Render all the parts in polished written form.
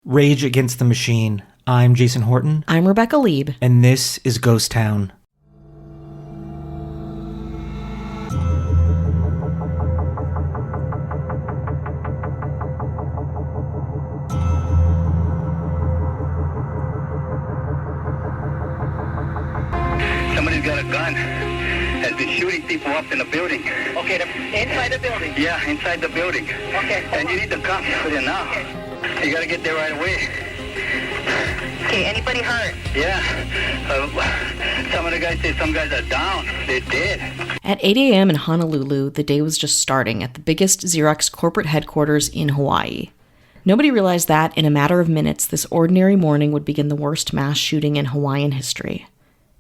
Rage Against the Machine. I'm Jason Horton. I'm Rebecca Lieb. And this is Ghost Town. Somebody's got a gun. Has been shooting people up in the building. Okay, inside the building? Yeah, inside the building. Okay. And you need the cops for there now. Okay. You gotta get there right away. Okay, anybody hurt? Yeah. Some of the guys say some guys are down. They're dead. At 8 a.m. in Honolulu, the day was just starting at the biggest Xerox corporate headquarters in Hawaii. Nobody realized that, in a matter of minutes, this ordinary morning would begin the worst mass shooting in Hawaiian history.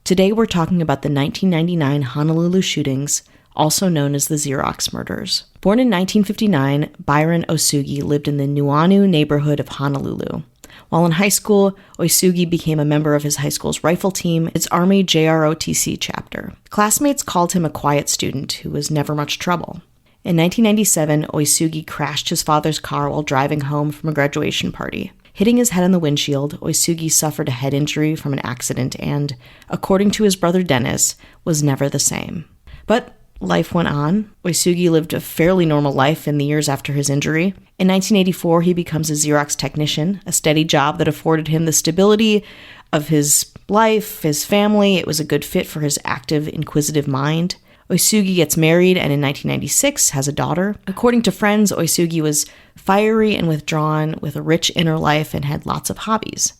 Today we're talking about the 1999 Honolulu shootings, also known as the Xerox Murders. Born in 1959, Byron Osugi lived in the Nuuanu neighborhood of Honolulu. While in high school, Osugi became a member of his high school's rifle team, its Army JROTC chapter. Classmates called him a quiet student who was never much trouble. In 1997, Osugi crashed his father's car while driving home from a graduation party. Hitting his head on the windshield, Osugi suffered a head injury from an accident and, according to his brother Dennis, was never the same. But life went on. Osugi lived a fairly normal life in the years after his injury. In 1984, he becomes a Xerox technician, a steady job that afforded him the stability of his life, his family. It was a good fit for his active, inquisitive mind. Osugi gets married and in 1996 has a daughter. According to friends, Osugi was fiery and withdrawn with a rich inner life and had lots of hobbies.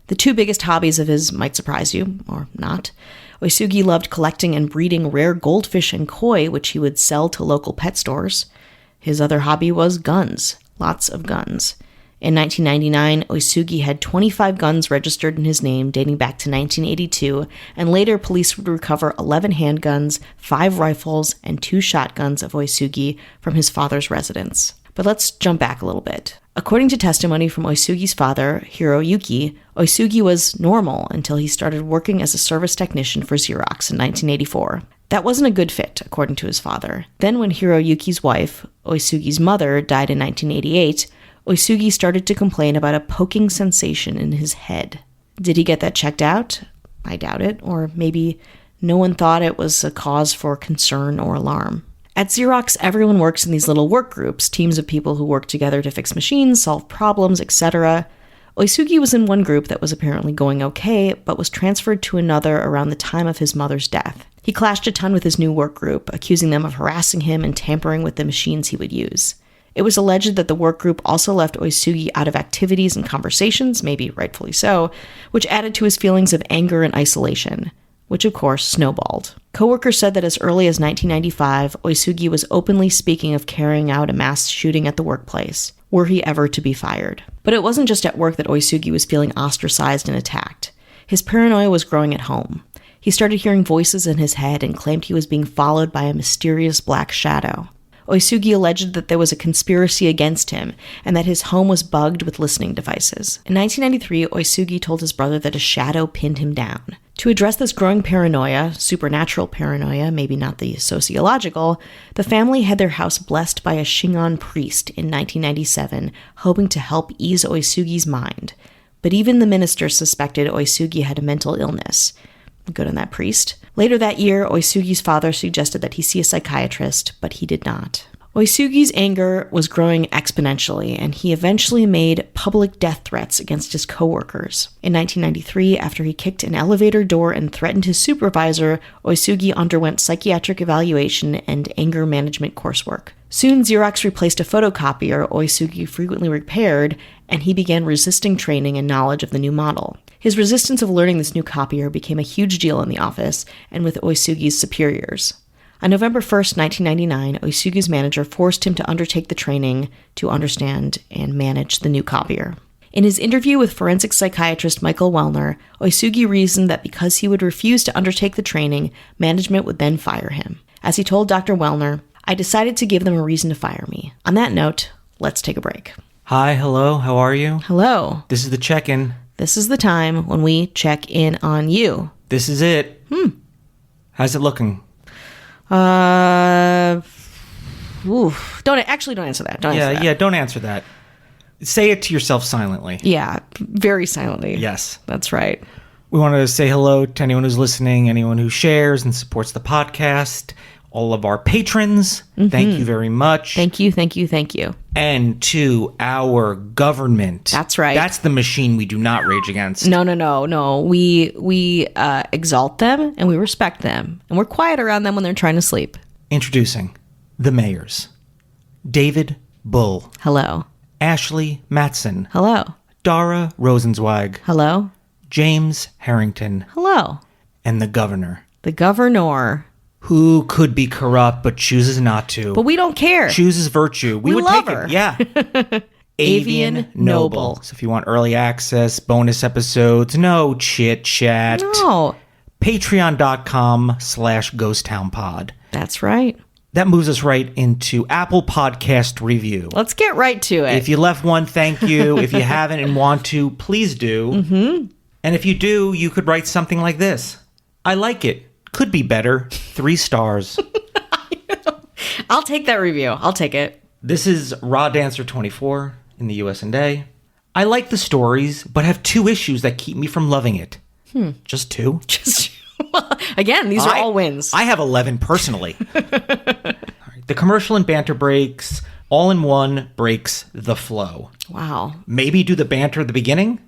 The two biggest hobbies of his might surprise you, or not. Osugi loved collecting and breeding rare goldfish and koi, which he would sell to local pet stores. His other hobby was guns. Lots of guns. In 1999, Osugi had 25 guns registered in his name dating back to 1982, and later police would recover 11 handguns, 5 rifles, and 2 shotguns of Osugi from his father's residence. But let's jump back a little bit. According to testimony from Osugi's father, Hiroyuki, Osugi was normal until he started working as a service technician for Xerox in 1984. That wasn't a good fit, according to his father. Then when Hiroyuki's wife, Osugi's mother, died in 1988, Osugi started to complain about a poking sensation in his head. Did he get that checked out? I doubt it, or maybe no one thought it was a cause for concern or alarm. At Xerox, everyone works in these little work groups, teams of people who work together to fix machines, solve problems, etc. Osugi was in one group that was apparently going okay, but was transferred to another around the time of his mother's death. He clashed a ton with his new work group, accusing them of harassing him and tampering with the machines he would use. It was alleged that the work group also left Osugi out of activities and conversations, maybe rightfully so, which added to his feelings of anger and isolation, which of course snowballed. Coworkers said that as early as 1995, Osugi was openly speaking of carrying out a mass shooting at the workplace, were he ever to be fired. But it wasn't just at work that Osugi was feeling ostracized and attacked. His paranoia was growing at home. He started hearing voices in his head and claimed he was being followed by a mysterious black shadow. Osugi alleged that there was a conspiracy against him and that his home was bugged with listening devices. In 1993, Osugi told his brother that a shadow pinned him down. To address this growing paranoia, supernatural paranoia, maybe not the sociological, the family had their house blessed by a Shingon priest in 1997, hoping to help ease Osugi's mind. But even the minister suspected Osugi had a mental illness. Good on that priest. Later that year, Osugi's father suggested that he see a psychiatrist, but he did not. Osugi's anger was growing exponentially, and he eventually made public death threats against his coworkers. In 1993, after he kicked an elevator door and threatened his supervisor, Osugi underwent psychiatric evaluation and anger management coursework. Soon, Xerox replaced a photocopier Osugi frequently repaired, and he began resisting training and knowledge of the new model. His resistance of learning this new copier became a huge deal in the office and with Osugi's superiors. On November 1st, 1999, Osugi's manager forced him to undertake the training to understand and manage the new copier. In his interview with forensic psychiatrist Michael Wellner, Osugi reasoned that because he would refuse to undertake the training, management would then fire him. As he told Dr. Wellner, "I decided to give them a reason to fire me." On that note, let's take a break. Hi, hello, how are you? Hello. This is the check-in. This is the time when we check in on you. This is it. How's it looking? Don't answer that. Don't answer that. Don't answer that. Say it to yourself silently. Yeah, very silently. Yes. That's right. We want to say hello to anyone who's listening, anyone who shares and supports the podcast, all of our patrons. Thank you very much. Thank you, thank you, thank you. And to our government. That's right. That's the machine we do not rage against. No. We exalt them and we respect them. And we're quiet around them when they're trying to sleep. Introducing the mayors. David Bull. Hello. Ashley Matson. Hello. Dara Rosenzweig. Hello. James Harrington. Hello. And the governor. The governor. Who could be corrupt but chooses not to. But we don't care. Chooses virtue. We would love take her. it. Yeah. Avian Noble. So if you want early access, bonus episodes, no chit chat. No. Patreon.com/GhostTownPod. That's right. That moves us right into Apple Podcast Review. Let's get right to it. If you left one, thank you. If you haven't and want to, please do. Mm-hmm. And if you do, you could write something like this. I like it. Could be better. 3 stars. I'll take that review. I'll take it. This is Raw Dancer 24 in the US&A. I like the stories, but have 2 issues that keep me from loving it. Just 2? Just again, these are all wins. I have 11 personally. All right. The commercial and banter breaks, all in one, breaks the flow. Wow. Maybe do the banter at the beginning?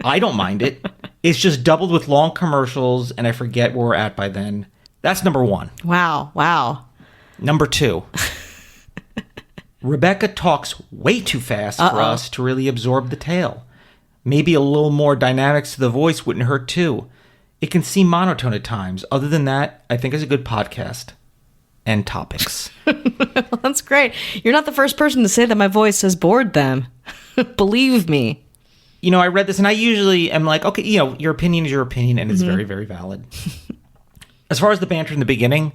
I don't mind it. It's just doubled with long commercials, and I forget where we're at by then. That's number 1. Wow. Number 2. Rebecca talks way too fast for us to really absorb the tale. Maybe a little more dynamics to the voice wouldn't hurt too. It can seem monotone at times. Other than that, I think it's a good podcast. And topics. Well, that's great. You're not the first person to say that my voice has bored them. Believe me. You know, I read this and I usually am like, okay, you know, your opinion is your opinion and it's very, very valid. As far as the banter in the beginning,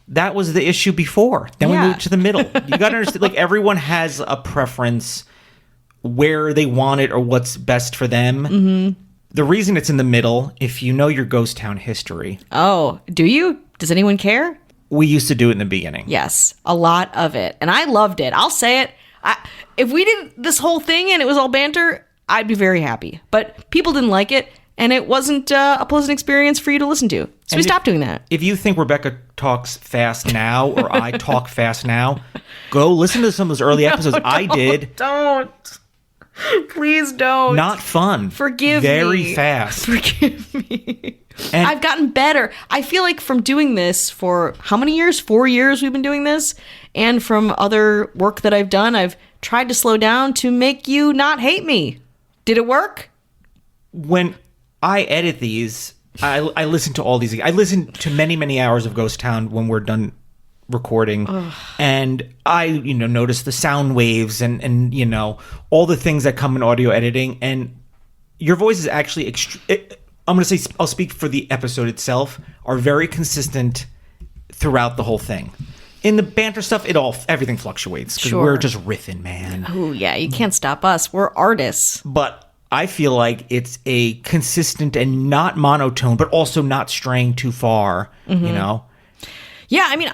that was the issue before. Then we moved to the middle. You got to understand, like, everyone has a preference where they want it or what's best for them. The reason it's in the middle, if you know your Ghost Town history. Oh, do you? Does anyone care? We used to do it in the beginning. Yes, a lot of it. And I loved it. I'll say it. If we did this whole thing and it was all banter, I'd be very happy. But people didn't like it, and it wasn't a pleasant experience for you to listen to. So we stopped doing that. If you think Rebecca talks fast now or I talk fast now, go listen to some of those early episodes. I did. Don't. Please don't. Not fun. Forgive me. Very fast. Forgive me. And I've gotten better. I feel like from doing this for how many years? 4 years we've been doing this. And from other work that I've done, I've tried to slow down to make you not hate me. Did it work? when I edit these, I listen to all these. I listen to many, many hours of Ghost Town when we're done recording. Ugh. And I, notice the sound waves and all the things that come in audio editing. And your voice is actually, I'm going to say, I'll speak for the episode itself, are very consistent throughout the whole thing. In the banter stuff, everything fluctuates because we're just riffing, man. Oh, yeah. You can't stop us. We're artists. But I feel like it's a consistent and not monotone, but also not straying too far, Yeah, I mean,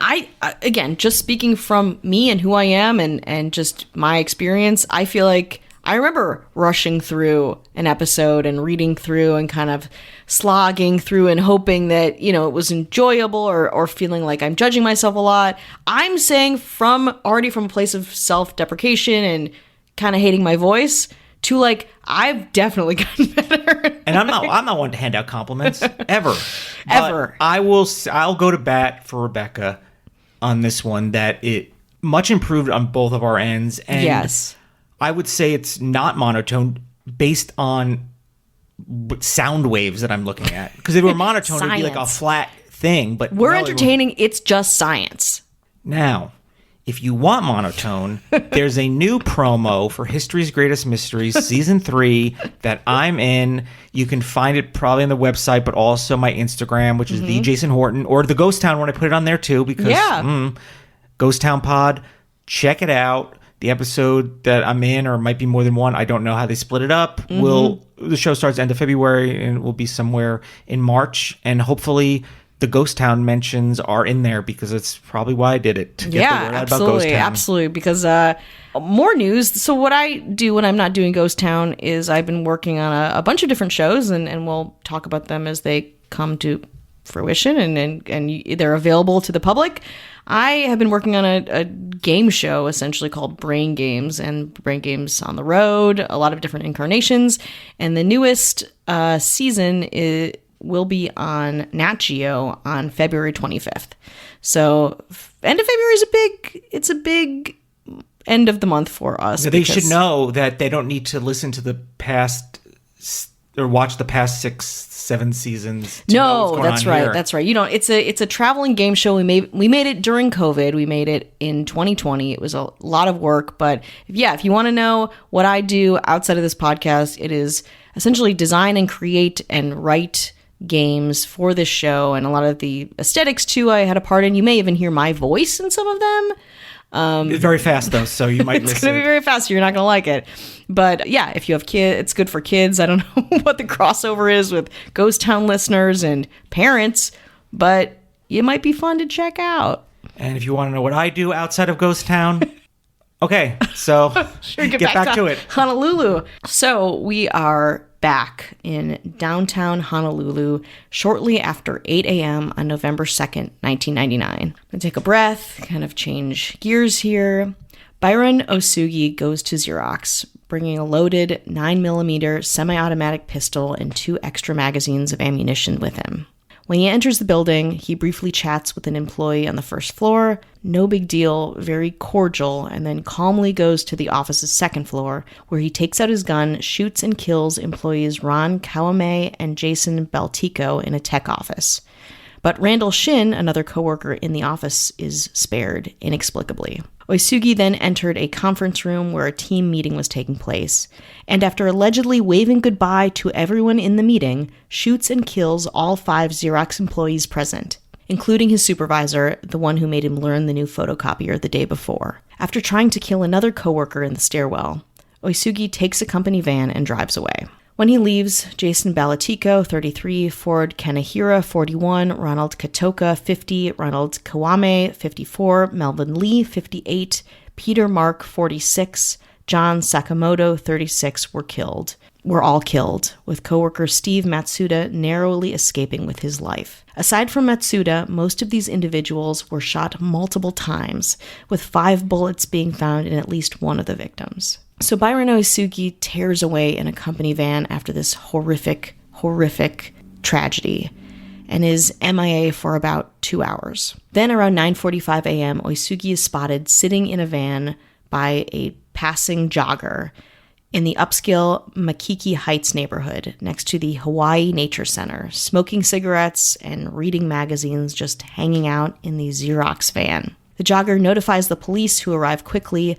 again, just speaking from me and who I am and just my experience, I feel like I remember rushing through an episode and reading through and kind of slogging through and hoping that, it was enjoyable or feeling like I'm judging myself a lot. I'm saying already from a place of self-deprecation and kind of hating my voice to like, I've definitely gotten better. And I'm not one to hand out compliments ever. Ever. I'll go to bat for Rebecca on this one, that it much improved on both of our ends. And yes. I would say it's not monotone based on sound waves that I'm looking at. Because if it were monotone, it'd be like a flat thing. But we're entertaining. It's just science. Now, if you want monotone, there's a new promo for History's Greatest Mysteries Season 3 that I'm in. You can find it probably on the website, but also my Instagram, which is the Jason Horton, or the Ghost Town one. I put it on there too because Ghost Town Pod. Check it out. The episode that I'm in, or it might be more than one, I don't know how they split it up. The show starts end of February and will be somewhere in March, and hopefully the Ghost Town mentions are in there because it's probably why I did it, to get the word out about Ghost Town. Absolutely. Because more news. So what I do when I'm not doing Ghost Town is I've been working on a bunch of different shows, and we'll talk about them as they come to fruition and they're available to the public. I have been working on a game show essentially called Brain Games, and Brain Games on the road, a lot of different incarnations. And the newest season will be on Nat Geo on February 25th. So end of February is a big end of the month for us. They should know that they don't need to listen to the past or watch the past 6-7 seasons. No, that's right. Here. That's right. You don't. It's a traveling game show. We made it during COVID. We made it in 2020. It was a lot of work, but if you want to know what I do outside of this podcast, it is essentially design and create and write games for this show, and a lot of the aesthetics too I had a part in. You may even hear my voice in some of them. It's very fast though, so you might listen. It's going to be very fast. You're not going to like it. But yeah, if you have kids, it's good for kids. I don't know what the crossover is with Ghost Town listeners and parents, but it might be fun to check out. And if you want to know what I do outside of Ghost Town, okay, so sure, get back to it. Honolulu. So we are back in downtown Honolulu shortly after 8 a.m. on November 2nd, 1999. I'm going to take a breath, kind of change gears here. Byron Osugi goes to Xerox, bringing a loaded 9mm semi-automatic pistol and 2 extra magazines of ammunition with him. When he enters the building, he briefly chats with an employee on the first floor. No big deal, very cordial, and then calmly goes to the office's second floor, where he takes out his gun, shoots and kills employees Ron Kawame and Jason Baltico in a tech office. But Randall Shin, another coworker in the office, is spared inexplicably. Oisugi then entered a conference room where a team meeting was taking place, and after allegedly waving goodbye to everyone in the meeting, shoots and kills all 5 Xerox employees present, including his supervisor, the one who made him learn the new photocopier the day before. After trying to kill another coworker in the stairwell, Oisugi takes a company van and drives away. When he leaves, Jason Balatico, 33, Ford Kanehira, 41, Ronald Katoka, 50, Ronald Kawame, 54, Melvin Lee, 58, Peter Mark, 46, John Sakamoto, 36, were all killed, with coworker Steve Matsuda narrowly escaping with his life. Aside from Matsuda, most of these individuals were shot multiple times, with 5 bullets being found in at least one of the victims. So Byron Oisugi tears away in a company van after this horrific tragedy and is MIA for about 2 hours. Then around 9:45 a.m., Oisugi is spotted sitting in a van by a passing jogger in the upscale Makiki Heights neighborhood next to the Hawaii Nature Center, smoking cigarettes and reading magazines, just hanging out in the Xerox van. The jogger notifies the police, who arrive quickly,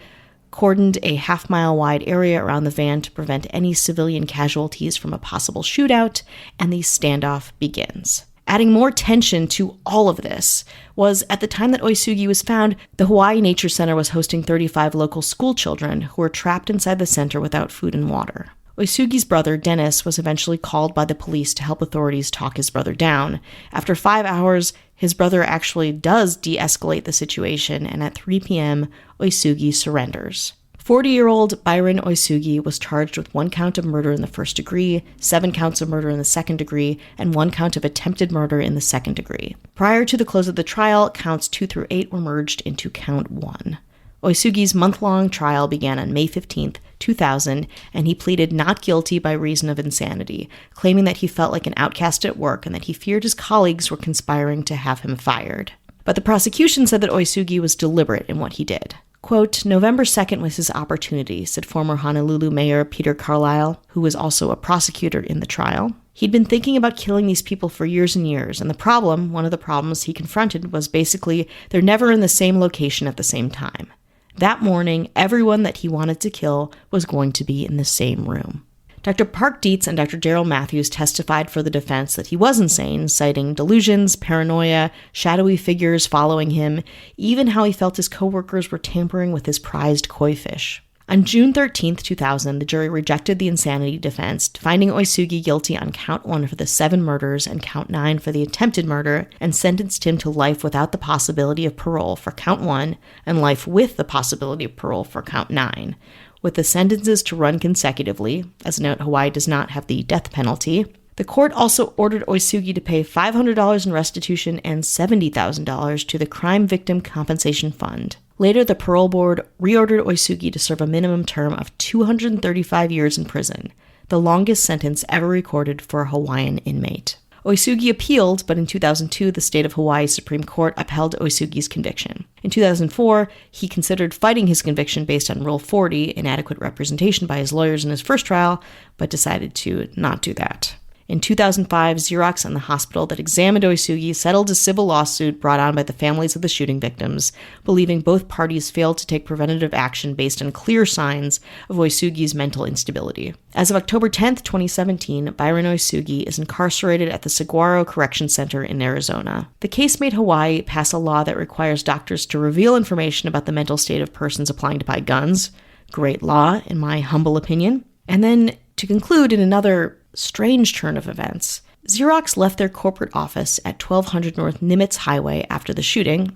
cordoned a half-mile wide area around the van to prevent any civilian casualties from a possible shootout, and the standoff begins. Adding more tension to all of this was, at the time that Oisugi was found, the Hawaii Nature Center was hosting 35 local school children who were trapped inside the center without food and water. Oisugi's brother, Dennis, was eventually called by the police to help authorities talk his brother down. After 5 hours, his brother actually does de-escalate the situation, and at 3 p.m., Oisugi surrenders. 40-year-old Byron Oisugi was charged with 1 count of murder in the first degree, 7 counts of murder in the second degree, and 1 count of attempted murder in the second degree. Prior to the close of the trial, counts 2 through 8 were merged into count 1. Oisugi's month-long trial began on May 15, 2000, and he pleaded not guilty by reason of insanity, claiming that he felt like an outcast at work and that he feared his colleagues were conspiring to have him fired. But the prosecution said that Oisugi was deliberate in what he did. Quote, November 2nd was his opportunity, said former Honolulu Mayor Peter Carlisle, who was also a prosecutor in the trial. He'd been thinking about killing these people for years and years, and one of the problems he confronted was basically they're never in the same location at the same time. That morning, everyone that he wanted to kill was going to be in the same room. Dr. Park Dietz and Dr. Daryl Matthews testified for the defense that he was insane, citing delusions, paranoia, shadowy figures following him, even how he felt his coworkers were tampering with his prized koi fish. On June 13th, 2000, the jury rejected the insanity defense, finding Oisugi guilty on count 1 for the 7 murders and count 9 for the attempted murder, and sentenced him to life without the possibility of parole for count 1 and life with the possibility of parole for count 9, with the sentences to run consecutively. As a note, Hawaii does not have the death penalty. The court also ordered Oisugi to pay $500 in restitution and $70,000 to the Crime Victim Compensation Fund. Later, the parole board reordered Oisugi to serve a minimum term of 235 years in prison, the longest sentence ever recorded for a Hawaiian inmate. Oisugi appealed, but in 2002, the state of Hawaii Supreme Court upheld Oisugi's conviction. In 2004, he considered fighting his conviction based on Rule 40, inadequate representation by his lawyers in his first trial, but decided to not do that. In 2005, Xerox and the hospital that examined Oisugi settled a civil lawsuit brought on by the families of the shooting victims, believing both parties failed to take preventative action based on clear signs of Oisugi's mental instability. As of October 10, 2017, Byron Oisugi is incarcerated at the Saguaro Correction Center in Arizona. The case made Hawaii pass a law that requires doctors to reveal information about the mental state of persons applying to buy guns. Great law, in my humble opinion. And then, to conclude, in another strange turn of events, Xerox left their corporate office at 1200 North Nimitz Highway after the shooting,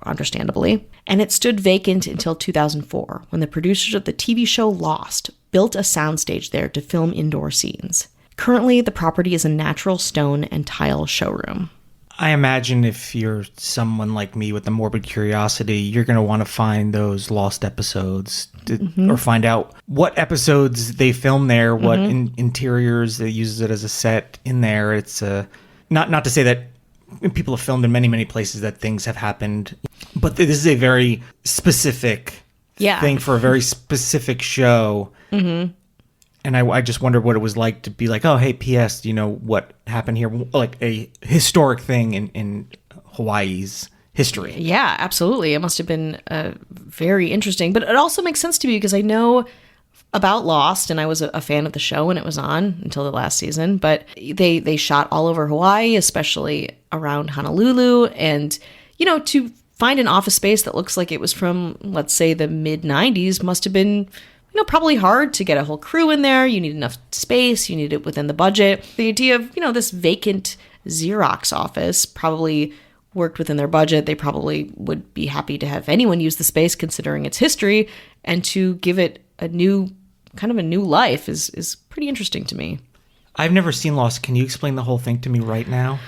understandably, and it stood vacant until 2004, when the producers of the TV show Lost built a soundstage there to film indoor scenes. Currently, the property is a natural stone and tile showroom. I imagine if you're someone like me with a morbid curiosity, you're going to want to find those lost episodes or find out what episodes they filmed there, what interiors they use it as a set in there. It's not to say that people have filmed in many, many places that things have happened, but this is a very specific thing for a very specific show. Mm-hmm. And I just wondered what it was like to be like, oh, hey, P.S., you know what happened here? Like a historic thing in Hawaii's history. Yeah, absolutely. It must have been very interesting. But it also makes sense to me because I know about Lost, and I was a fan of the show when it was on until the last season. But they shot all over Hawaii, especially around Honolulu. And, you know, to find an office space that looks like it was from, let's say, the mid-90s must have been probably hard to get a whole crew in there. You need enough space. You need it within the budget. The idea of, this vacant Xerox office probably worked within their budget. They probably would be happy to have anyone use the space considering its history, and to give it a new life is pretty interesting to me. I've never seen Lost. Can you explain the whole thing to me right now?